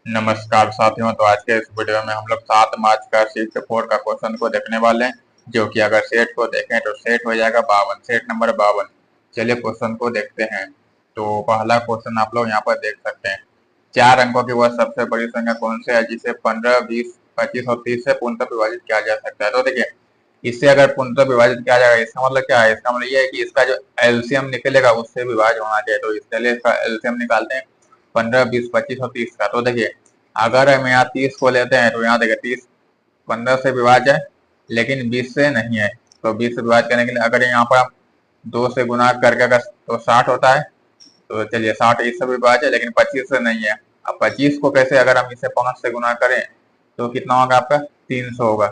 नमस्कार साथियों। तो आज के इस वीडियो में हम लोग 7 मार्च का शिफ्ट 4 का क्वेश्चन को देखने वाले हैं, जो कि अगर सेट को देखें तो सेट हो जाएगा 52, सेट नंबर 52। चलिए क्वेश्चन को देखते हैं। तो पहला क्वेश्चन आप लोग यहाँ पर देख सकते हैं। 4 अंकों की वह सबसे बड़ी संख्या कौन सी है जिसे 15, 20, 25 और 30 से पूर्णतः विभाजित किया जा सकता है। तो देखिए, इससे अगर पूर्णतः विभाजित किया जाएगा, इसका मतलब क्या है? इसका मतलब ये है कि इसका जो एलसीएम निकलेगा उससे विभाज्य होना चाहिए। तो इसके लिए इसका एलसीएम निकालते हैं 15, 20, 25 और 30 का। तो देखिए, अगर हम यहाँ 30 को लेते हैं तो यहाँ देखिए 30 15 से विभाज्य है, लेकिन 20 से नहीं है। तो 20 से विभाज्य करने के लिए अगर यहाँ पर हम 2 से गुना करके अगर तो 60 होता है। तो चलिए 60 इससे विभाज्य है, लेकिन 25 से नहीं है। अब 25 को कैसे, अगर हम इसे 5 से गुना करें तो कितना होगा आपका? 300 होगा,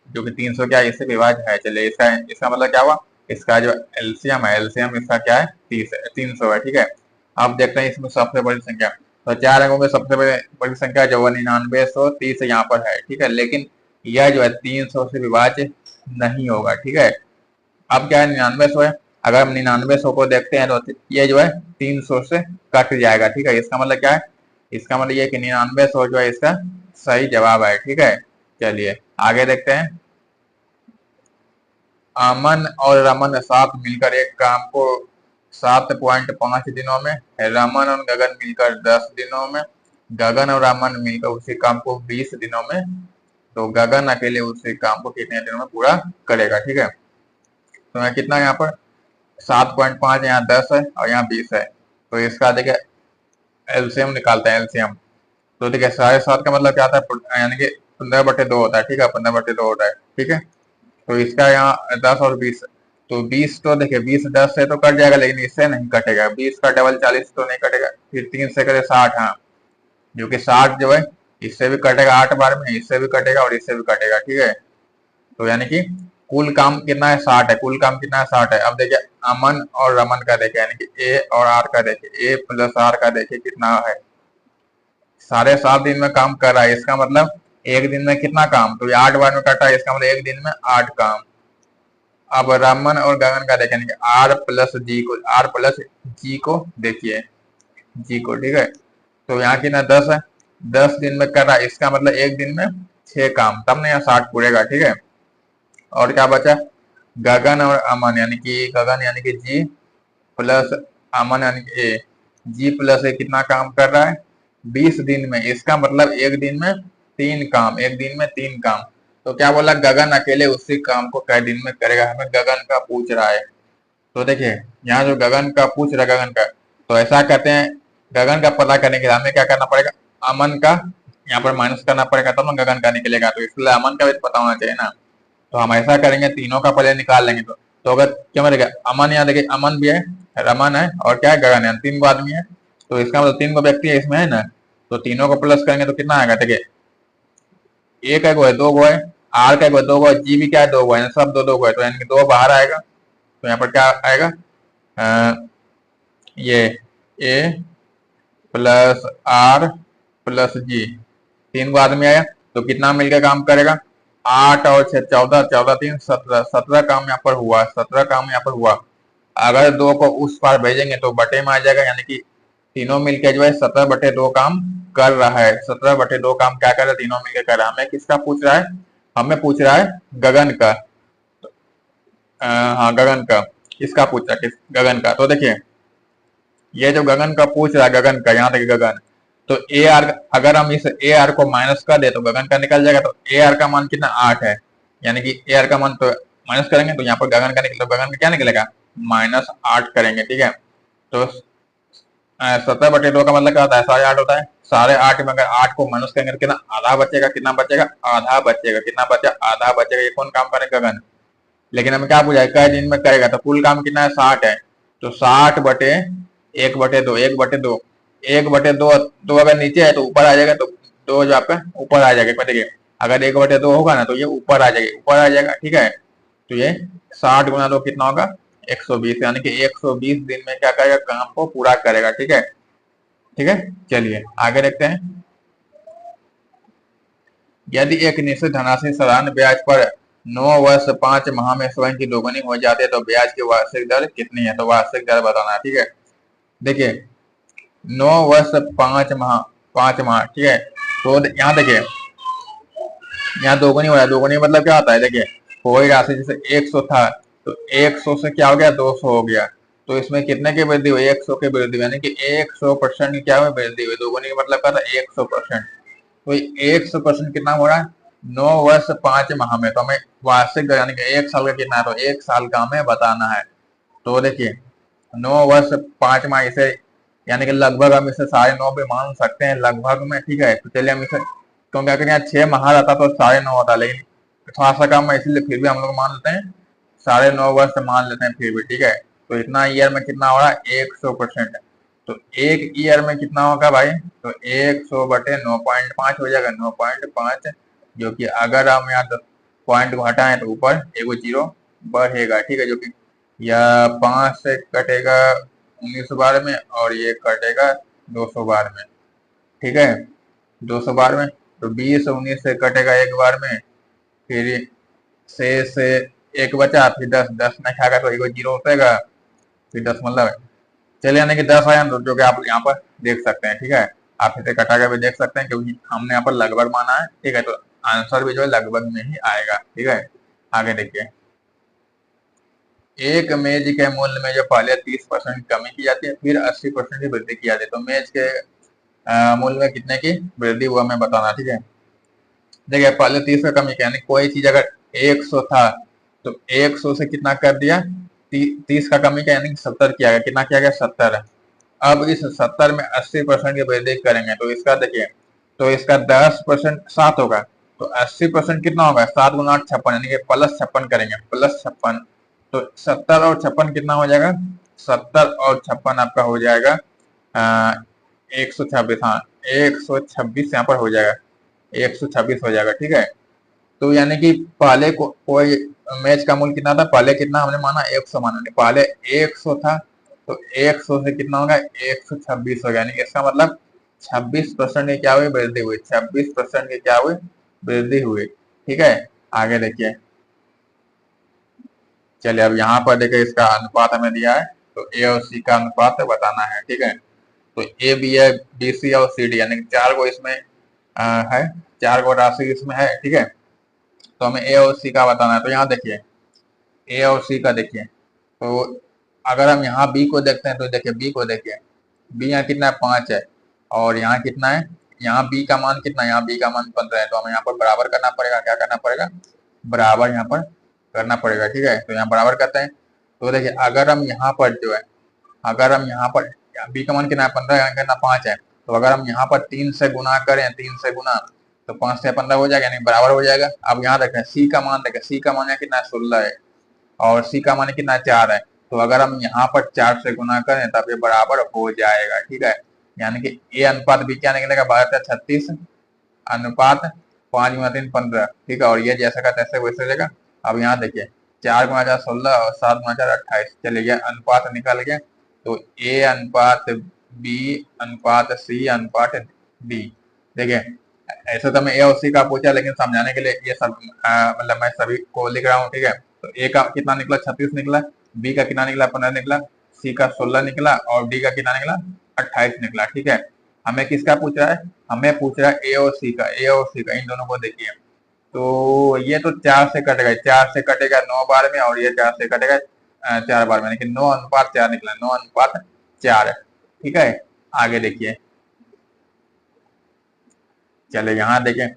जो कि 300 क्या है, इससे विभाज्य है। चलिए इसका इसका मतलब क्या हुआ? इसका जो एलसीएम है, एलसीएम इसका क्या है? 300 है। ठीक है, अब देखते हैं इसमें सबसे बड़ी संख्या। तो 4 अंकों में सबसे बड़ी संख्या जो 9930 यहाँ पर है। ठीक है, लेकिन यह जो है 300 से विभाज्य नहीं होगा। ठीक है, अब क्या है? 9900 है। अगर हम 9900 को देखते हैं तो ये जो है 300 से कट जाएगा। ठीक है, इसका मतलब क्या है? इसका मतलब ये कि 9900 जो है इसका सही जवाब है। ठीक है, चलिए आगे देखते हैं। अमन और रमन साथ मिलकर एक काम को 7.5 दिनों में, रमन और गगन मिलकर 10 दिनों में, गगन और रमन मिलकर उसी काम को 20 दिनों में, तो गगन अकेले उसी काम को कितने दिनों में पूरा करेगा। ठीक है, तो यहाँ कितना, यहाँ पर 7.5, यहाँ 10 है और यहाँ 20 है। तो इसका देखिए एलसीएम निकालते हैं, एलसीएम। तो देखिए 7.5 का मतलब क्या आता है? यानी कि 15/2 होता है। ठीक है, 15/2 होता है। ठीक है, तो इसका यहाँ 10 और 20, तो 20 तो देखिए 20 10 से तो कट जाएगा, लेकिन इससे नहीं कटेगा। 20 का डबल 40 तो नहीं कटेगा। फिर 3 से करे 60, हाँ, जो कि 60 जो है इससे भी कटेगा 8 बार में, इससे भी कटेगा और इससे भी कटेगा। ठीक है, तो यानी कि कुल काम कितना है? 60 है। कुल काम कितना है? 60 है। अब देखिए अमन और रमन का देखिए, यानी कि ए और आर का देखिए, ए प्लस आर का देखिए कितना है? 7.5 दिन में काम कर रहा है। इसका मतलब एक दिन में कितना काम? तो ये 8 बार में कटा है, इसका मतलब एक दिन में 8 काम। अब रमन और गगन का देखें, आर प्लस जी को, आर प्लस जी को देखिए, जी को। ठीक है, तो यहाँ की ना 10 है, 10 दिन में कर रहा है, इसका मतलब एक दिन में 6 काम, तब ना यहाँ 60 पूरेगा। ठीक है, और क्या बचा? गगन और अमन, यानी कि गगन यानी कि जी प्लस अमन यानी कि ए, जी प्लस ए कितना काम कर रहा है? 20 दिन में। इसका मतलब एक दिन में 3 काम, एक दिन में 3 काम। तो क्या बोला? गगन अकेले उसी काम को कई दिन में करेगा। हमें गगन का पूछ रहा है। तो देखिए यहाँ जो गगन का पूछ रहा है, गगन का, तो ऐसा कहते हैं, गगन का पता करने के लिए हमें क्या करना पड़ेगा? अमन का यहाँ पर माइनस करना पड़ेगा, तब ना गगन का निकलेगा। तो इसलिए अमन का भी पता होना चाहिए ना। तो हम ऐसा करेंगे, तीनों का पहले निकाल लेंगे। तो अगर क्या मिलेगा? अमन, यहाँ देखिए अमन भी है, रमन है और क्या है? गगन है। 3 गो आदमी है, तो इसका मतलब 3 गो व्यक्ति है इसमें, है ना। तो तीनों को प्लस करेंगे तो कितना आएगा? देखिए एक है गो है, 2 गो है, आर का गो 2 गो है, जी भी क्या है? 2 गो है, सब 2 2 गो है। तो यानी कि 2 बाहर आएगा। तो यहाँ पर क्या आएगा? ये ए प्लस आर प्लस जी, 3 गो आदमी आया, तो कितना मिलकर काम करेगा? 8 और 6 14, 14 3 17, 17 काम यहाँ पर हुआ, 17 काम यहाँ पर हुआ। अगर 2 को उस पार भेजेंगे तो बटे में आ जाएगा, यानी कि तीनों मिलकर जो है 17/2 काम कर रहा है। 17/2 काम क्या कर रहा है? तीनों मिलकर कर रहा है। हमें किसका पूछ रहा है? हमें पूछ रहा है गगन का। हाँ गगन का, किसका पूछ रहा है? गगन का। तो देखिए ये जो गगन का पूछ रहा है, गगन का, यहाँ देखिए गगन, तो ए आर, अगर हम इस ए आर को माइनस कर दे तो गगन का निकल जाएगा। तो ए आर का मान कितना? 8 है, यानी कि ए आर का मान तो माइनस करेंगे तो यहाँ पर गगन का निकलेगा। तो गगन का क्या निकलेगा? -8 करेंगे। ठीक है, तो 17/2 का मतलब क्या होता है? 8.5 होता है। 8.5 में अगर 8 को माइनस करेंगे तो कितना आधा बचेगा? कितना बचेगा? आधा बचेगा। कितना बचा? आधा बचेगा। ये कौन काम करेगा? गगन। लेकिन हमें क्या पूछा है? कई दिन में करेगा। तो कुल काम कितना है? 60 है। तो 60 बटे 1/2, 1/2, 1/2, 2 अगर नीचे है तो ऊपर आ जाएगा। तो 2 जो आपका ऊपर आ जाएगा। देखिए अगर 1/2 होगा ना तो ये ऊपर आ जाएगा, ऊपर आ जाएगा। ठीक है, तो ये 60 गुना 2 कितना होगा? 120, यानी कि 120 दिन में क्या करेगा? काम को पूरा करेगा। ठीक है, ठीक है, चलिए आगे देखते हैं। यदि एक निश्चित धनराशि साधारण ब्याज पर 9 वर्ष 5 माह में स्वयं की दोगुनी हो जाती है तो ब्याज की वार्षिक दर कितनी है? तो वार्षिक दर बताना है। ठीक है, देखिए 9 वर्ष 5 माह, 5 माह, ठीक है। तो यहाँ देखिए, यहाँ दोगुनी हो रहा है, दोगुनी मतलब क्या होता है, देखिए कोई राशि जैसे 100 था, तो 100 से क्या हो गया, 200 हो गया। तो इसमें कितने की वृद्धि हुई, 100 की वृद्धि हुई, यानी कि 100% की क्या हुई, वृद्धि हुई। दोगुनी का मतलब क्या था, 100%। तो 100% कितना हो रहा है, 9 वर्ष 5 माह में। तो हमें वार्षिक यानी कि 1 साल का कितना है, तो 1 साल का हमें बताना है। तो देखिए 9 वर्ष 5 माह, इसे यानी कि लगभग हम इसे 9.5 भी मान सकते हैं लगभग में, ठीक है। तो चलिए हम इसे, क्योंकि अगर यहाँ 6 माह रहता तो 9.5 होता, लेकिन थोड़ा सा कम है, इसलिए फिर भी हम लोग मान लेते हैं 9.5 वर्ष मान लेते हैं फिर भी, ठीक है। तो इतना ईयर में कितना हो रहा है, 100%। तो एक ईयर में कितना होगा भाई, तो 100/9.5 हो जाएगा, 9.5। जो कि अगर हम यहाँ 10 पॉइंट को हटाएं तो ऊपर एगो जीरो बढ़ेगा, ठीक है। जो कि यह 5 से कटेगा 19 बार में, और ये कटेगा 200 बार में, ठीक है। 200 बार में, तो 20 19 से कटेगा 1 बार में, फिर से एक बचा, फिर 10 10 में खाएगा तो एगो जीरो उठेगा, फिर 10 मतलब, चलिए यानी कि 10 आया, जो कि आप यहाँ पर देख सकते हैं, ठीक है। आप इसे कटा कर भी देख सकते हैं, क्योंकि हमने यहाँ पर लगभग माना है, ठीक है। तो आंसर भी जो है लगभग में ही आएगा, ठीक है। आगे देखिए, एक मेज के मूल्य में जो पहले 30% कमी की जाती है, फिर 80% की वृद्धि की जाती है। तो मेज के मूल्य में कितने की वृद्धि हुआ हमें बताना, ठीक है। देखिए पहले 30 का कमी किया, यानी कोई चीज अगर 100 था, तो 100 से कितना कर दिया, 30 का कमी किया, यानी 70 किया गया। कितना किया गया, 70। अब इस 70 में 80% की वृद्धि करेंगे, तो इसका देखिए, तो इसका 10% 7 होगा, तो 80% कितना होगा, 7 × 8 56, यानी कि +56 करेंगे, +56। तो 70 और 56 कितना हो जाएगा, 70 और 56 आपका हो जाएगा 126। हाँ, 126 यहाँ पर हो जाएगा, 126 हो जाएगा, ठीक है। तो यानी कि पहले कोई मैच का मूल्य कितना था, पहले कितना हमने माना, 100 माना, पहले 100 था, तो 100 से कितना होगा, 126 हो गया। यानी कि इसका मतलब 26% की क्या हुई, वृद्धि हुई, 26% की क्या हुई, वृद्धि हुई, ठीक है। आगे देखिए, चलिए अब यहाँ पर देखिए इसका अनुपात हमें दिया है, तो ए और सी का अनुपात बताना है, ठीक है। तो ए बी है, बी सी और सी डी, यानी कि 4 गो इसमें है, 4 गो राशि इसमें है, ठीक है। तो हमें ए और सी का बताना है। तो यहाँ देखिए, ए और सी का देखिए, तो अगर हम यहाँ बी को देखते हैं, तो देखिए बी को देखिए, बी यहाँ कितना है, 5 है, और यहाँ कितना है, यहाँ बी का मान कितना है, यहाँ बी का मान 15 है। तो हमें यहाँ पर बराबर करना पड़ेगा, क्या करना पड़ेगा, बराबर यहाँ पर करना पड़ेगा, ठीक है। तो यहाँ बराबर करते हैं, तो देखिए अगर हम यहाँ पर जो है, अगर हम यहाँ पर बी का मान कितना है, 15, यहाँ कितना 5 है, तो अगर हम यहाँ पर 3 से गुना करें, 3 से गुना, तो 5 से 15 हो जाएगा, यानी बराबर हो जाएगा। अब यहाँ देखें सी का मान, देखें सी का मान है कितना है, 16 है, और सी का मान कितना है, 4 है। तो अगर हम यहाँ पर 4 से गुना करें तब ये बराबर हो जाएगा, ठीक है। यानी कि ए अनुपात बी क्या निकलेगा, 12:36 अनुपात 5 × 3 15, ठीक है। और ये जैसा का तैसे वैसे रहेगा। अब यहाँ देखिए, 4 × 4 16 और 7 × 4 28, चलिए ये अनुपात निकल गया। तो ए अनुपात बी अनुपात सी अनुपात डी, देखिए ऐसे तो मैं ए और सी का पूछा, लेकिन समझाने के लिए ये सब मतलब मैं सभी को लिख रहा हूँ, ठीक है। तो ए का कितना निकला, 36 निकला, बी का कितना निकला, 15 निकला, सी का 16 निकला, और डी का कितना निकला, 28 निकला, ठीक है। हमें किसका पूछ रहा है, हमें पूछ रहा है ए और सी का, ए और सी का, इन दोनों को देखिए। तो ये तो 4 से कटेगा, 4 से कटेगा 9 बार में, और ये 4 से कटेगा 4 बार में, लेकिन 9:4 निकला, 9:4, ठीक है। आगे देखिए, चले यहाँ देखें,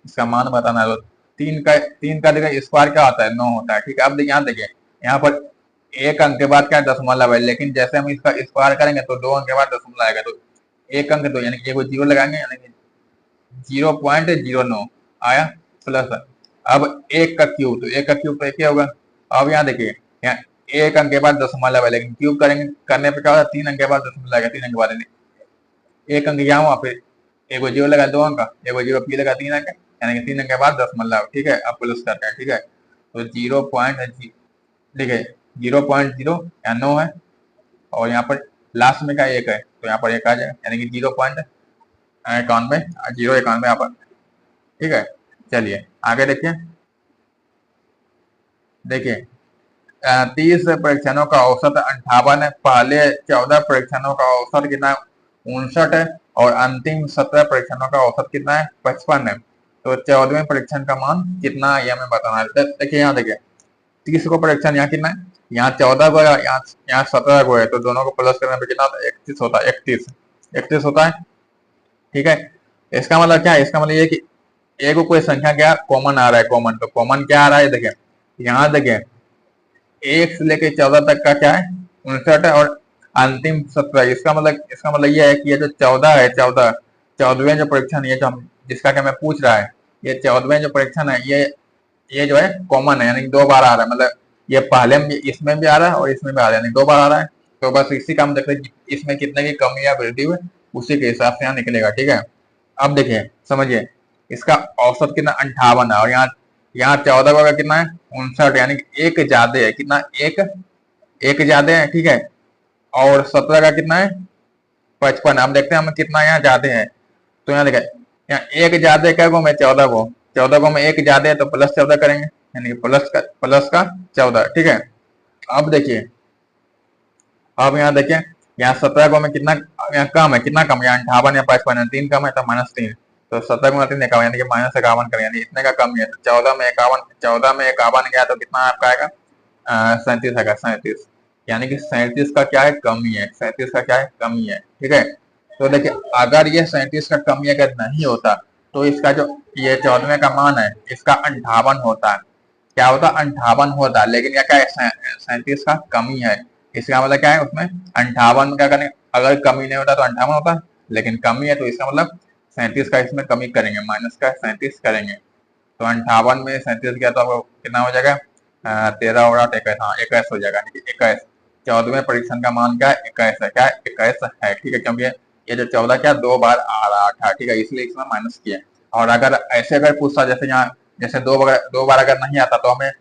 इसका मान बताना है। तो 3 का देखिए स्क्वायर क्या होता है, 9 होता है, ठीक है। अब देखिए यहाँ देखिए, यहाँ पर एक अंक के बाद क्या दशमलव है, लेकिन जैसे हम इसका स्क्वायर करेंगे तो 2 अंक के बाद दशमलव आएगा। तो एक अंक, तो यानी कि एगो जीरो लगाएंगे, यानी कि 0.09 आया, प्लस अब एक का क्यूब, तो एक का क्यूब तो एक ही होगा। अब यहाँ देखिए, यहाँ एक अंक के बाद दशमलव है, लेकिन क्यूब करेंगे, करने पे क्या होगा, 3 अंक के बाद दशमलव आएगा, 3 अंक के बाद, एक अंक यहाँ हुआ, फिर एगो जीरो लगा 2 अंक, एगो जीरो पी लगा 3 अंक, यानी कि 3 अंक के बाद दशमलव, ठीक है। अब प्लस करते हैं, ठीक है। तो 0. देखिए 0.0 या 9 है, और यहाँ पर लास्ट में का 1 है, तो यहाँ पर 1 आ जाएगा, यानी कि 0.91, 0.91 यहाँ पर, ठीक है। चलिए आगे देखिए, देखिए 30 परीक्षणों का औसत 58 है, पहले 14 परीक्षणों का औसत कितना 59 है और अंतिम 17 परीक्षणों का औसत कितना है 55 है। तो 14वें परीक्षण का मान कितना है ये हमें बताना है। देखिए यहाँ देखिए 30 को परीक्षण यहाँ कितना है, यहाँ 14 को यहाँ 17 को है, तो दोनों को प्लस करने पे कितना होता है 31 होता है, 31 होता है। ठीक है, इसका मतलब क्या है, इसका मतलब ये कि एक को कोई संख्या क्या कॉमन आ रहा है, कॉमन तो कॉमन क्या आ रहा है देखिए यहाँ देखिए 1 से लेके 14 तक का क्या है 59 है और अंतिम 17। इसका मतलब ये है कि ये जो 14 है 14वें जो परीक्षण ये जो हम जिसका क्या मैं पूछ रहा है, ये 14वें जो परीक्षण है ये जो है कॉमन है, यानी 2 बार आ रहा है। मतलब ये पहले में इसमें भी आ रहा है और इसमें भी आ रहा है, यानी 2 बार आ रहा है। तो बस इसी का हम देख रहे हैं इसमें कितने की कमी या वृद्धि हुई उसी के हिसाब से यहाँ निकलेगा। ठीक है, अब देखिए समझिए इसका औसत कितना 58 है और यहाँ 14 का कितना है 59, यानी कि एक ज्यादा है, कितना एक ज्यादा है। ठीक है, और 17 का कितना है 55। अब देखते हैं हमें कितना यहाँ ज्यादा है। तो यहाँ देखें यहाँ एक ज्यादा क्या को मैं 14 को मैं एक ज्यादा है तो प्लस 14 करेंगे, यानी कि प्लस का 14। ठीक है, अब देखिए अब यहाँ देखिए यहाँ 17 को मैं कितना यहाँ कम है, कितना कम यहाँ 58 या 55 3 कम है तो -3, तो 17 गुना 3 51 यानी कि -51 करें, यानी इतने का कम है। तो 14 में 51 गया तो कितना आपका आएगा 37 आएगा, 37, यानी कि 37 का क्या है कमी है, 37 का क्या है कमी है। ठीक है, तो देखिए अगर ये 37 का कमी अगर नहीं होता तो इसका जो ये 14वें का मान है इसका 58 होता है, क्या होता 58 होता, लेकिन यह क्या है 37 का कमी है। इसका मतलब क्या है उसमें 58 क्या करें, अगर कमी नहीं होता तो 58 होता, लेकिन कमी है तो इसका मतलब 37 का इसमें कमी करेंगे, माइनस का 37 करेंगे। तो 58 में 37 गया तो आपको कितना हो जाएगा 13 और 8 21, हाँ 21 हो जाएगा, 21। 14वें परीक्षण का मान क्या है 21 है, क्या है 21 है। ठीक है, क्योंकि ये जो 14 क्या 2 बार आ रहा था। ठीक है, इसलिए इसमें माइनस किया। और अगर ऐसे अगर पूछता जैसे यहाँ जैसे 2 बार अगर नहीं आता तो हमें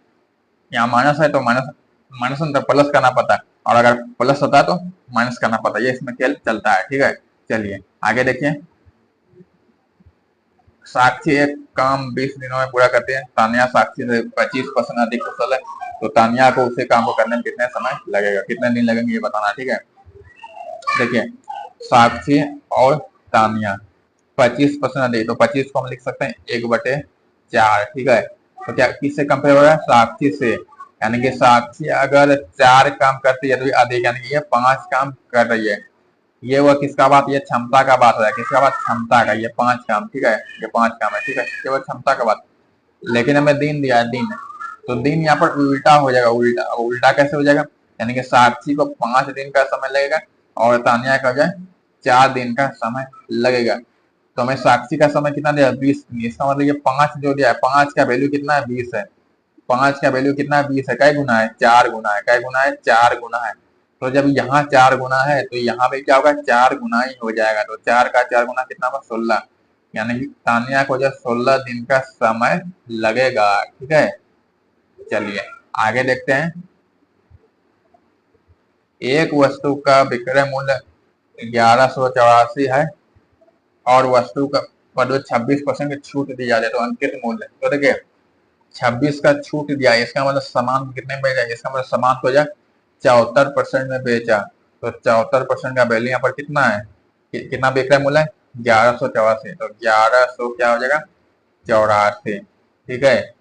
यहाँ माइनस है तो माइनस अंदर प्लस करना पड़ता है, और अगर प्लस होता है तो माइनस करना पड़ता है, ये इसमें खेल चलता है। ठीक है, चलिए आगे देखिए। साक्षी एक काम 20 दिनों में पूरा करते हैं, तानिया साक्षी से 25% अधिक कुशल है, तो तानिया को उसे काम को करने में कितने समय लगेगा, कितने दिन लगेंगे ये बताना। ठीक है, देखिए साक्षी और तानिया 25% अधिक, तो 25 को हम लिख सकते हैं 1/4। ठीक है, तो क्या किससे कंपेयर हो रहा है साक्षी से, यानी कि साक्षी अगर 4 काम करती है तो अधिक, यानी कि ये 5 काम कर रही है। ये वो किसका बात, ये क्षमता का बात है, किसका बात क्षमता का, ये 5 काम। ठीक है, ये 5 काम है। ठीक है, ये वो क्षमता का बात, लेकिन हमें दिन दिया है दिन, तो दिन यहाँ पर उल्टा हो जाएगा, उल्टा उल्टा कैसे हो जाएगा, यानी कि साक्षी को 5 दिन का समय लगेगा और तानिया का जो है 4 दिन का समय लगेगा। तो हमें साक्षी का समय कितना दिया 20 दिन, इसका मतलब ये 5 जो दिया है 5 का वैल्यू कितना है 20 है, 5 का वैल्यू कितना है 20 है, क्या गुना है 4 गुना है, क्या गुना है 4 गुना है। तो जब यहाँ 4 गुना है तो यहाँ पे क्या होगा 4 गुना ही हो जाएगा, तो 4 का 4 गुना कितना होगा 16, यानी कि तानिया को जो 16 दिन का समय लगेगा। ठीक है, चलिए आगे देखते हैं। एक वस्तु का विक्रय मूल्य 1184 है और वस्तु का पर जो 26% की छूट दी जाती है तो अंकित मूल्य, तो देखिए 26 का छूट दिया, इसका मतलब सामान कितने में बेचा, इसका मतलब सामान को जो 74% में बेचा, तो 74% का वैल्यू यहाँ पर कितना है, कितना विक्रय मूल्य है 1184, तो 1100 क्या हो जाएगा 84। ठीक है,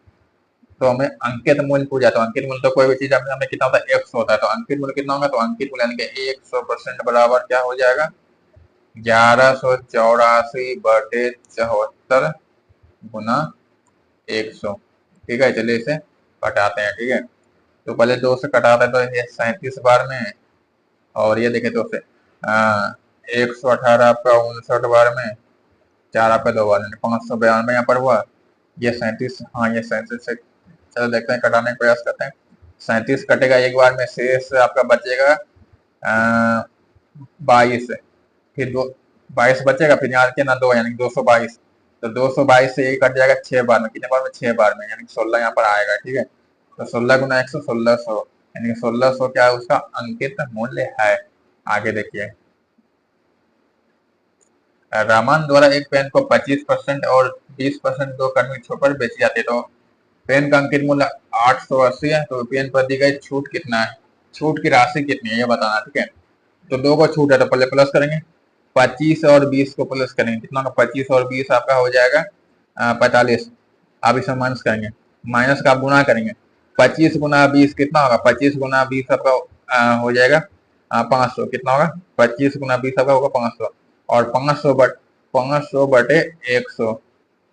तो हमें अंकित मूल्य पूछा, तो अंकित मूल्य तो कोई भी चीज हमें कितना होता है 100 होता है, तो अंकित मूल्य कितना होगा, तो अंकित मूल्य यानी कि 100% बराबर क्या हो जाएगा 1184/74 गुना 100। ठीक है, चलिए इसे कटाते हैं। ठीक है, तो पहले 2 से कटाते हैं तो ये 37 बार में, और ये देखे तो से 118 आपका 59 बार में, 4 आपका 2 बार में 592 यहाँ पर हुआ, ये 37, हाँ ये 37 से चलो देखते हैं कटाने का प्रयास करते हैं। 37 कटेगा एक बार में, शेष आपका बचेगा 22, फिर 22 बचेगा, फिर यहाँ के ना 2 यानी 222, तो 222 से 1 कट जाएगा 6 बार में, कितने बार में 6 बार में, यानी 16 यहाँ पर आएगा। ठीक है, तो 16 गुना 100 1600, यानी 1600 क्या है उसका अंकित मूल्य है। आगे देखिए, रामान द्वारा एक पेन को 25% और 20% दो कर्मी छूट पर बेची जाती है, तो पेन का अंकित मूल्य 880 है, तो पेन पर दी गई छूट कितना है, छूट की राशि कितनी है ये बताना। ठीक है, तो 2 को छूट है तो पहले प्लस करेंगे, 25 और 20 को प्लस करेंगे, कितना होगा 25 और 20 आपका हो जाएगा 45। अब इसमें माइनस करेंगे, माइनस का आप गुना करेंगे, 25 गुना 20 कितना होगा, 25 गुना 20 आपका हो जाएगा 500, कितना होगा 25 गुना 20 आपका होगा 500, और 500 बटे 100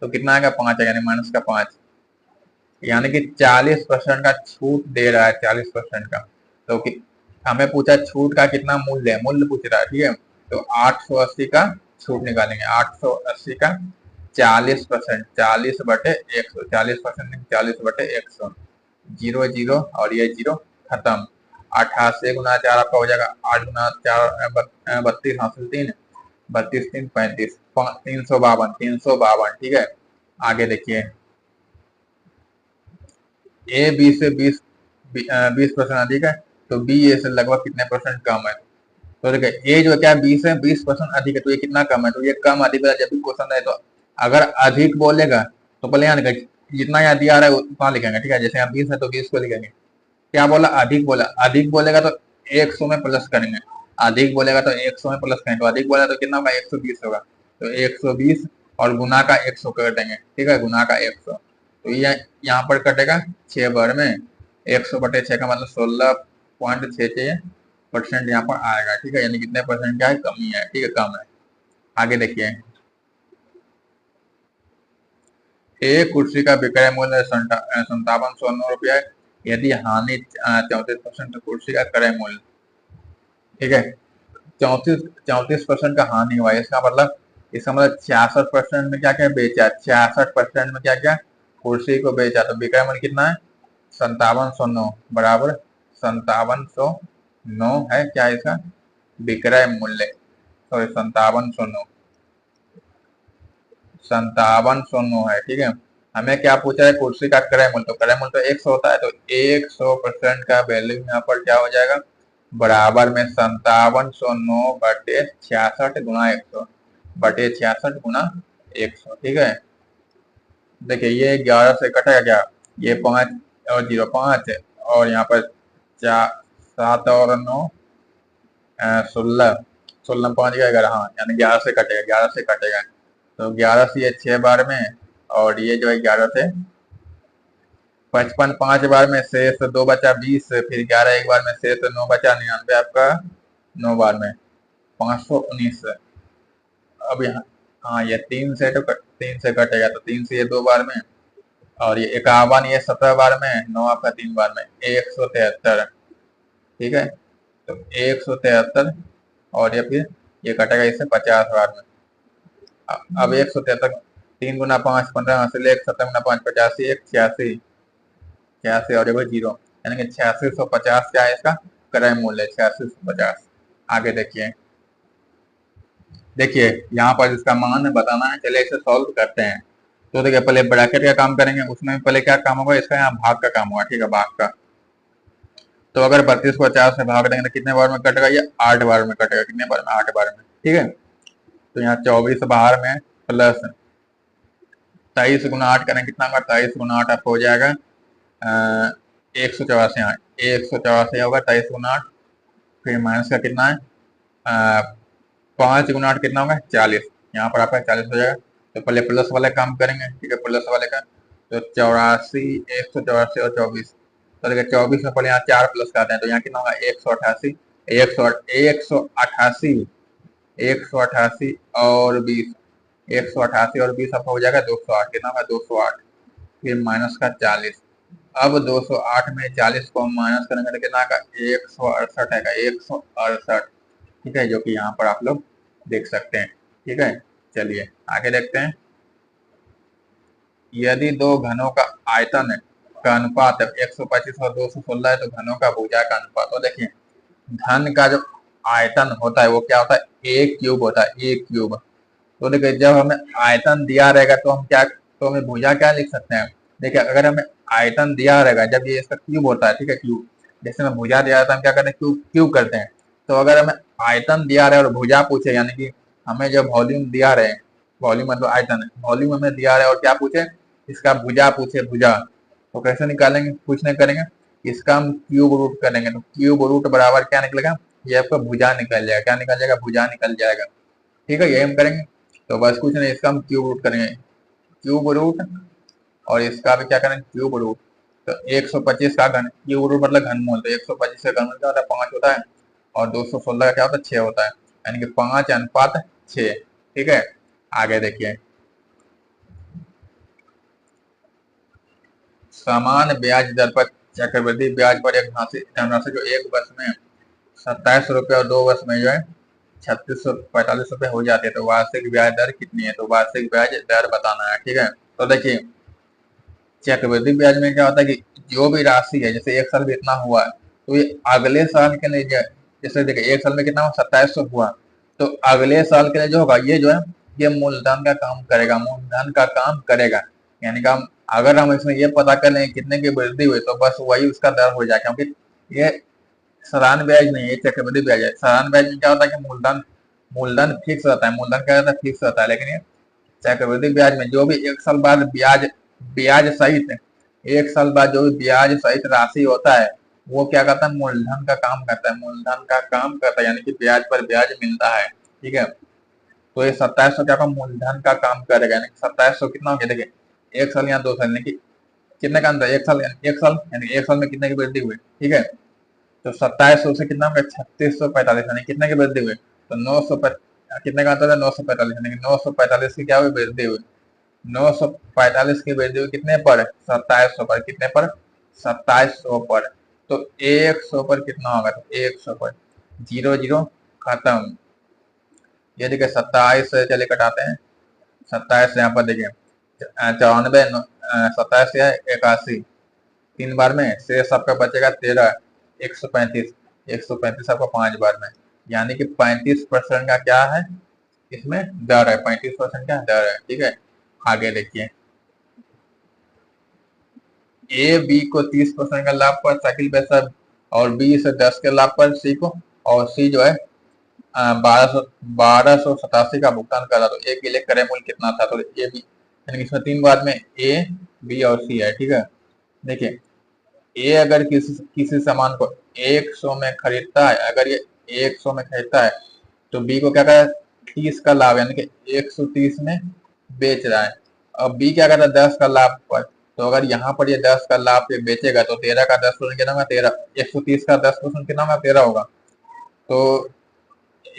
तो कितना आएगा 5 आएगा, यानी माइनस का 5, यानी कि 40% का छूट दे रहा है, 40% का। तो कि हमें पूछा छूट का कितना मूल्य है, मूल्य पूछ रहा है, ठीक है। तो 880 का छूट निकालेंगे, 880 का 40%, 40 बटे 100, 40% 40 बटे 100, 0 0 और ये 0 खत्म। 88 गुना 4 आपका हो जाएगा 8 गुना 4 32 हासिल 3, 32 3 35, 352, 352, ठीक है। आगे देखिए, ए बी से 20% अधिक है, तो बी ए से लगभग कितने परसेंट कम है। तो देखिए ए जो क्या 20% अधिक है, तो ये कितना कम है, तो ये कम अधिक जब भी क्वेश्चन है, तो अगर अधिक बोलेगा तो पहले यहाँ लिखेंगे, जितना यहाँ दिया रहा है उतना लिखेंगे, ठीक है। जैसे यहाँ 20 है तो 20 को लिखेंगे। क्या बोला, अधिक बोला, अधिक बोलेगा तो 100 में प्लस करेंगे, अधिक बोलेगा तो 100 में प्लस करेंगे, तो अधिक बोला तो कितना होगा 120 होगा, तो 120 और गुना का 100 कर देंगे, ठीक है, गुना का 100। तो ये यहाँ पर कटेगा 6 बार में, 100 बटे 6 का मतलब 16.66% यहाँ पर आएगा, ठीक है, यानी कितने परसेंट क्या है, कमी है, ठीक है, कम है। आगे देखिए, एक कुर्सी का विक्रय मूल्य 5709 रुपया है, यदि हानि 34% कुर्सी का क्रय मूल्य, ठीक है, 34% का हानि हुआ है, इसका मतलब 66% में क्या क्या बेचा, 66% में क्या क्या कुर्सी को बेचा, तो विक्रय मूल्य कितना है 5709 बराबर 5709 है क्या इसका विक्रय मूल्य, सॉरी 5709 है, ठीक है। हमें क्या पूछा है, कुर्सी का क्रय मूल्य, तो क्रय मूल्य तो 100 होता है, तो 100% का वैल्यू यहाँ पर क्या हो जाएगा, बराबर में 5709 बटे 66 गुना 100 बटे 66 गुना 100, ठीक है। देखिए ये 11 से कटेगा क्या, ये 5 और 0 5, और यहाँ पर 7 और 9 16, 16 5 11, हाँ, यानी 11 से कटेगा, 11 से कटेगा, तो 11 से ये 6 बार में, और ये जो है 11 से 55 5 बार में, शेष 2 बचा 20, फिर 11 एक बार में, शेष 9 बचा 99 आपका 9 बार में 519। अब यहाँ हाँ ये 3 से कटेगा, तो 3 से ये 2 बार में, और ये 51 ये 17 बार में, 9 आपका 3 बार में 173, ठीक है। तो 173, और ये फिर ये कटेगा इससे 50 बार में। अब 173 3 गुना 5 15 हासिल 1, 17 गुना 5 85, 1 86, 86 और ये 0, यानी कि 8650 क्या है इसका क्रय मूल्य, 8650। आगे देखिए, देखिए यहाँ पर इसका मान बताना है, चलिए इसे सॉल्व करते हैं। तो देखिए पहले ब्रैकेट का काम करेंगे, उसमें पहले क्या काम होगा, इसका यहाँ भाग का काम होगा, ठीक है, भाग का। तो अगर 32 को 4 से भाग देंगे तो कितने बार में कटेगा, ये 8 बार में कटेगा, कितने बार में 8 बार में, ठीक है। तो यहाँ 24 बाहर में प्लस 23 गुना 8 करें, कितना होगा 23 गुना 8 आपको हो जाएगा 184, 184 होगा 23 गुना 8, फिर माइनस का कितना है 5 गुना 8 कितना होगा 40, यहाँ पर आपका 40 हो जाएगा। तो पहले प्लस वाले काम करेंगे, ठीक है, प्लस वाले का, तो 84 184 और 24, तो देखिए 24 में पहले यहाँ 4 प्लस करते हैं, तो यहाँ कितना होगा 188, 188 188 और 20, 188 और 20 आपका हो जाएगा 208, कितना होगा 208, फिर माइनस का 40। अब 208 में 40 को हम माइनस करेंगे तो कितना का 168 है, 168, ठीक है, जो कि यहाँ पर आप लोग देख सकते हैं, ठीक है। चलिए आगे देखते हैं, यदि दो घनों का आयतन का अनुपात 125 और 216 है, तो घनों का भुजा का अनुपात, तो देखिए घन का जो आयतन होता है वो क्या होता है, एक क्यूब होता है, एक क्यूब। तो देखिए जब हमें आयतन दिया रहेगा तो हम क्या, तो हमें भुजा क्या लिख सकते हैं, देखिए अगर हमें आयतन दिया रहेगा, जब ये इसका क्यूब होता है, ठीक है, क्यूब, जैसे हमें भुजा दिया रहता है हम क्या करते हैं, क्यूब क्यूब करते हैं। तो अगर हमें आयतन दिया रहे और भुजा पूछे, यानी कि हमें जो वॉल्यूम दिया रहे, वॉल्यूम मतलब आयतन है, वॉल्यूम हमें दिया रहे और क्या पूछे, इसका भुजा पूछे, भुजा, तो कैसे निकालेंगे, कुछ नहीं करेंगे, इसका हम क्यूब रूट करेंगे, तो क्यूब रूट बराबर क्या निकलेगा, ये आपका भुजा निकल जाएगा, क्या निकल जाएगा, भुजा निकल जाएगा। ठीक है, यही हम करेंगे। तो बस कुछ नहीं, इसका हम क्यूब रूट करेंगे, क्यूब रूट, और इसका भी क्या करेंगे, क्यूब रूट। तो 125 का घन, क्यूब रूट मतलब घनमूल, तो 125 का घनमूल क्या होता है, 5 होता है, और 216 का क्या होता है, 6 होता है, यानी कि 5:6। ठीक है, आगे देखिए, समान ब्याज दर पर चक्रवृद्धि ब्याज पर एक धनराशि जो एक वर्ष में 27 रुपये और 2 वर्ष में जो है 3645 रुपये हो जाती है, तो वार्षिक ब्याज दर कितनी है, तो वार्षिक ब्याज दर बताना है। ठीक है, तो देखिए चक्रवृद्धि ब्याज में क्या होता है कि जो भी राशि है, जैसे एक साल में इतना हुआ है, तो ये अगले साल के लिए जैसे देखिए एक साल में कितना हुआ, 2700 हुआ, तो अगले साल के लिए जो होगा ये जो है ये मूलधन का काम करेगा, मूलधन का काम करेगा। यानी कि हम अगर हम इसमें ये पता कर लें कितने की वृद्धि हुई, तो बस वही उसका दर हो जाए, क्योंकि ये साधारण ब्याज नहीं है, ये चक्रवृद्धि ब्याज है। साधारण ब्याज में क्या होता है कि मूलधन मूलधन फिक्स रहता है, मूलधन क्या रहता है, फिक्स रहता है, लेकिन ये चक्रवृद्धि ब्याज में जो भी एक साल बाद ब्याज ब्याज सहित एक साल बाद जो भी ब्याज सहित राशि होता है, वो क्या करता है, मूलधन का काम करता है, मूलधन का काम करता है, यानी कि ब्याज पर ब्याज मिलता है। ठीक है, तो ये 2700 क्या होगा, मूलधन का काम करेगा, यानी 2700 कितना हो गया, देखिए एक साल या 2 साल, यानी कि कितने का अंतर, एक साल यानी एक साल में कितने की वृद्धि हुई। ठीक है, तो 2700 से कितना होगा, 3645, यानी कितने की वृद्धि हुई, तो 900 कितने का अंतर है, 945, यानी कि 945 की क्या हुई, वृद्धि हुई। 945 की वृद्धि कितने पर, 2700 पर, कितने पर, 2700 पर। तो 100 पर कितना होगा, तो 100 पर 0 0 खत्म। ये देखिए 27 से चले कटाते हैं, 27 से यहाँ पर देखिए 94, 27 या 81, 3 बार में शेष आपका बचेगा 13, 135, 135 आपका 5 बार में, यानी कि 35% का क्या है इसमें दर है, 35% का दर है। ठीक है, आगे देखिए, ए बी को 30% का लाभ पर साइकिल पैसा, और बी से 10 के लाभ पर सी को, और सी जो है 1287 का भुगतान करा, तो ए के लिए क्रय मूल्य कितना था, तो ए बी, यानी इसमें 3 बार में ए बी और सी है। ठीक है, देखिए ए अगर किसी सामान को 100 में खरीदता है, अगर ये 100 में खरीदता है, तो बी को क्या करा, 30 का लाभ, यानी कि 130 में बेच रहा है। अब बी क्या करता है, 10 का लाभ पर, तो अगर यहाँ पर ये 10 का लाभ पे बेचेगा, तो 13 का 10% कितना होगा, 13, 130 का 10% कितना होगा, 13 होगा, तो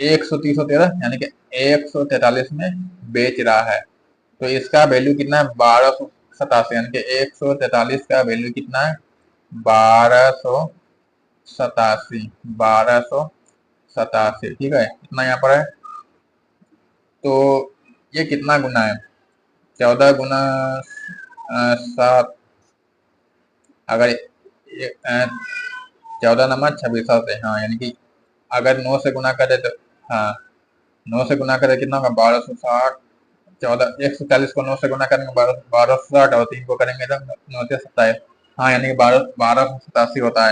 130 और 13 यानी कि 143 में बेच रहा है, तो इसका वैल्यू कितना है, 1287, यानी कि 143 का वैल्यू कितना है, 1287, 1287। ठीक है, कितना यहाँ पर है, तो ये कितना गुना है, 14 गुना 7, अगर 14 नंबर 26 से, हाँ, यानी कि अगर 9 से गुना करे तो, हाँ 9 से गुना करे कितना होगा, 1260, 14, 140 को 9 से गुना करेंगे 1260, और 3 को करेंगे तो 9 से 27, हाँ, यानी कि 1287 होता है,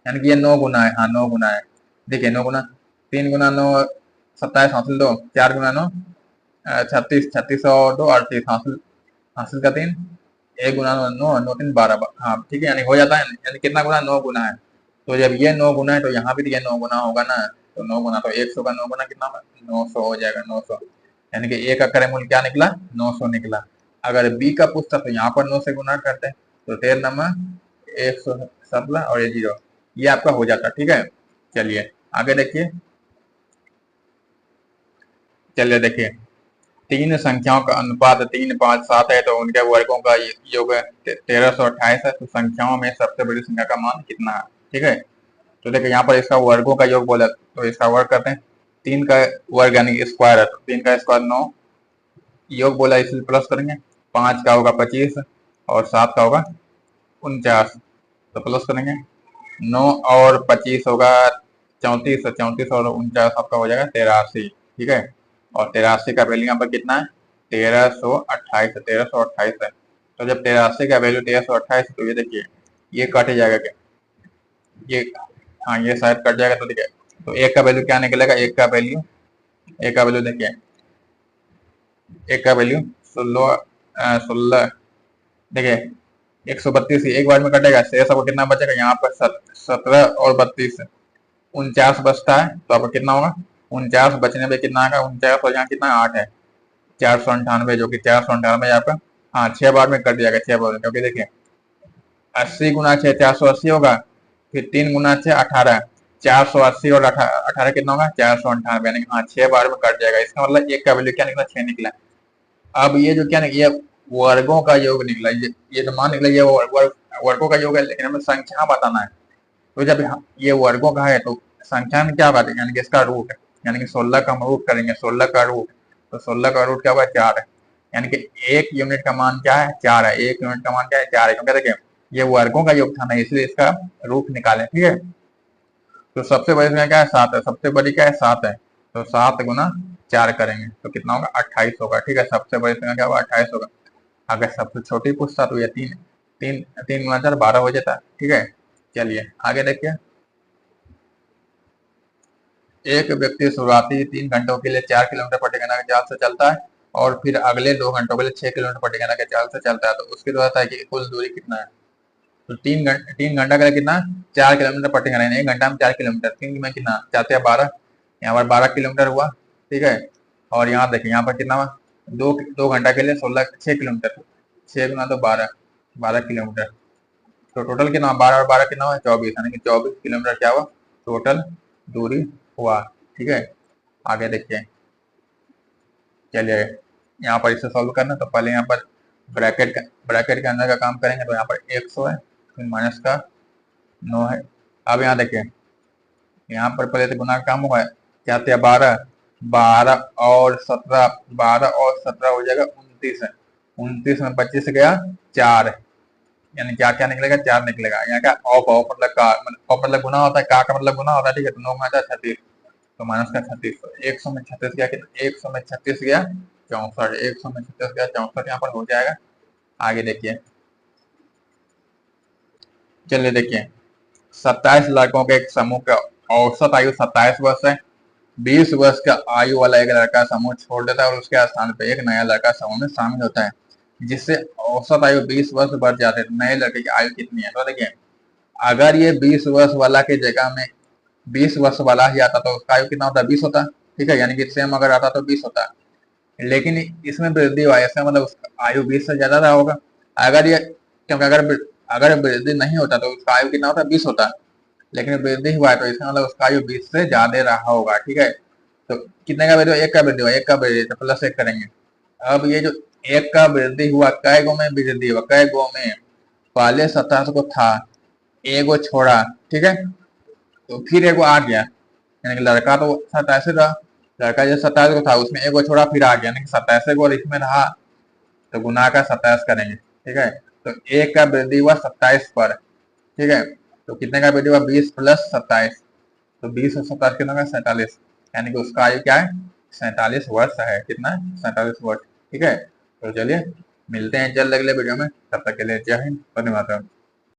यानी कि ये 9 गुना है, हाँ 9 गुना है। देखिए 9 गुना, 3 गुना 9 27 हासिल 2, 4 गुना 9 36, 36 और 2 38 हासिल, हासिल का 3, 1 गुना 9 9 3 12, हाँ ठीक है, यानी हो जाता है, यानी कितना गुना, 9 गुना है। तो जब ये 9 गुना है, तो यहाँ भी तो ये 9 गुना होगा ना, तो 9 गुना, तो 100 का 9 गुना कितना होगा, 900 हो जाएगा, 900, यानी कि ए का क्रय मूल्य क्या निकला, 900 निकला। अगर बी का पूछता तो यहाँ पर 9 से गुना करते, तो 13 नंबर 117 और ये 0, ये आपका हो जाता। ठीक है, चलिए आगे देखिए, चलिए देखिए, तीन संख्याओं का अनुपात 3 5 7 है, तो उनके वर्गों का योग 1328 है, तो संख्याओं में सबसे बड़ी संख्या का मान कितना है। ठीक है, तो देखिए यहाँ पर इसका वर्गों का योग बोला, तो इसका वर्ग करते हैं, 3 का वर्ग यानी स्क्वायर है, तो 3 का स्क्वायर 9, योग बोला इसलिए प्लस करेंगे, 5 का होगा 25, और 7 का होगा 49, तो प्लस करेंगे, 9 और 25 होगा 34, 34 और 49 आपका हो जाएगा 83। ठीक है, और 83 का वैल्यू यहाँ पर कितना है, 1328, 1328 है, तो जब 83 का वैल्यू 1328, तो ये देखिए ये कट जाएगा क्या, ये, हाँ ये शायद कट जाएगा, तो देखिए, तो एक का वैल्यू क्या निकलेगा, एक का वैल्यू देखिए, एक का वैल्यू 16, देखिए 132 एक बार में कटेगा, शेष आपको कितना बचेगा, यहाँ पर 17 और 32, 49 बचता है, तो आपको कितना होगा, 49 बचने पे कितना आएगा, 49 और यहाँ कितना 8 है, 498, जो कि 498 यहाँ पे, हाँ 6 बार में कर दिया गया, 6 बार में, क्योंकि देखिए 80 गुना 6 480 होगा, फिर 3 गुना 6 18, 480 और 18 कितना होगा 498, यानी हाँ 6 बार में कट जाएगा। इसका मतलब एक का वैल्यू क्या निकला, 6 निकला। अब ये जो क्या निकला, ये वर्गों का योग निकला, ये तो मान निकला, ये वर्गों का योग है, लेकिन हमें संख्या बताना है। तो जब ये वर्गों का है तो संख्या में क्या बात है, यानी कि इसका रूट है, यानी कि 16 का हम रूट करेंगे, 16 का रूट, तो 16 का रूट क्या होगा 4 है, यानी कि एक यूनिट का मान क्या है 4 है, एक यूनिट का मान क्या है 4 है, क्योंकि देखिए ये वर्गों का योग था ना, इसलिए इसका रूट निकालें, ठीक है। तो सबसे बड़ी संख्या क्या है 7 है, सबसे बड़ी क्या है 7 है, तो 7 गुना 4 करेंगे तो कितना होगा 28 होगा, ठीक है। सबसे बड़ी संख्या क्या होगा 28 होगा। अगर सबसे छोटी पूछता तो ये 3 3 3 गुना 4 12 हो जाता, ठीक है। चलिए आगे देखिए, एक व्यक्ति शुरुआती 3 घंटों के लिए 4 किलोमीटर प्रति घंटा के चाल से चलता है और फिर अगले 2 घंटों के लिए 6 किलोमीटर प्रति घंटा के चाल से चलता है, तो उसकी जरूरत है कि कुल दूरी कितना है। तो 3 घंटा के लिए कितना 4 किलोमीटर प्रति घंटा, 1 घंटा में 4 किलोमीटर, 3 में कितना 4 से 12, यहाँ पर 12 किलोमीटर हुआ, ठीक है। और यहाँ देखिए यहाँ पर कितना हुआ, दो घंटा के लिए 6 किलोमीटर, 6 गुना तो 12 किलोमीटर, तो टोटल कितना 12 और 12 कितना हुआ 24, यानी कि 24 किलोमीटर क्या हुआ टोटल दूरी हुआ, ठीक है। आगे देखिए, चलिए यहाँ पर इसे सॉल्व करना, तो पहले यहाँ पर ब्रैकेट के अंदर का काम करेंगे, तो यहाँ पर 100 है, फिर माइनस का 9 है। अब यहाँ देखिए, यहाँ पर पहले तो गुना का काम हुआ है, क्या थे 12, 12 और 17, 12 और 17 हो जाएगा 29 है, 29 में 25 गया 4, यानी क्या क्या निकलेगा 4 निकलेगा। यहाँ क्या ऑफ ऑफ मतलब का, मतलब ऑफ मतलब गुना होता है, का मतलब गुना होता है, ठीक है। तो 9 में आता है 36, तो माइनस का 36, तो 100 में 36 गया, कितना 100 में 36 गया 64, 100 में 36 गया 64, यहाँ पर हो जाएगा। आगे देखिए, चलिए देखिए, 27 लड़कों के एक समूह का औसत आयु 27 वर्ष है, 20 वर्ष का आयु वाला एक लड़का समूह छोड़ देता है और उसके स्थान पे एक नया लड़का समूह में शामिल होता है, जिससे औसत आयु 20 वर्ष बढ़ जाते हैं। नए लड़के की आयु कितनी है, तो देखिए अगर ये 20 वर्ष वाला की जगह में 20 वर्ष वाला ही आता तो उसका आयु कितना होता 20 होता, ठीक है, यानी कि सेम अगर आता तो 20 होता, लेकिन इसमें वृद्धि हुआ है, इसका मतलब उसका आयु 20 से ज्यादा रहा होगा। अगर ये, क्योंकि अगर अगर वृद्धि नहीं होता तो उसका आयु कितना होता 20 होता, लेकिन वृद्धि हुआ है तो इसका मतलब उसका आयु 20 से ज्यादा रहा होगा, ठीक है। तो कितने का वृद्धि हुआ, एक का वृद्धि हुआ, एक का वृद्धि तो प्लस 1 करेंगे। अब ये जो एक का वृद्धि हुआ, कै गो में वृद्धि हुआ, कै गो में, पहले 27 को था, एगो छोड़ा, ठीक है, तो फिर एगो आ गया, यानी कि लड़का तो 27 रहा, लड़का जो 27 को था उसमें एगो छोड़ा फिर आ गया, यानी कि 27 को इसमें रहा, तो गुना का 27 करेंगे, ठीक है। तो एक का वृद्धि हुआ 27 पर, ठीक है, तो कितने का वृद्धि हुआ 20 प्लस 27, तो 20 और 27 कितना का 47, यानी कि उसका आयु क्या है 47 वर्ष है, कितना है 47 वर्ष, ठीक है। तो चलिए मिलते हैं जल्द अगले वीडियो में, तब तक के लिए जय हिंद, धन्यवाद।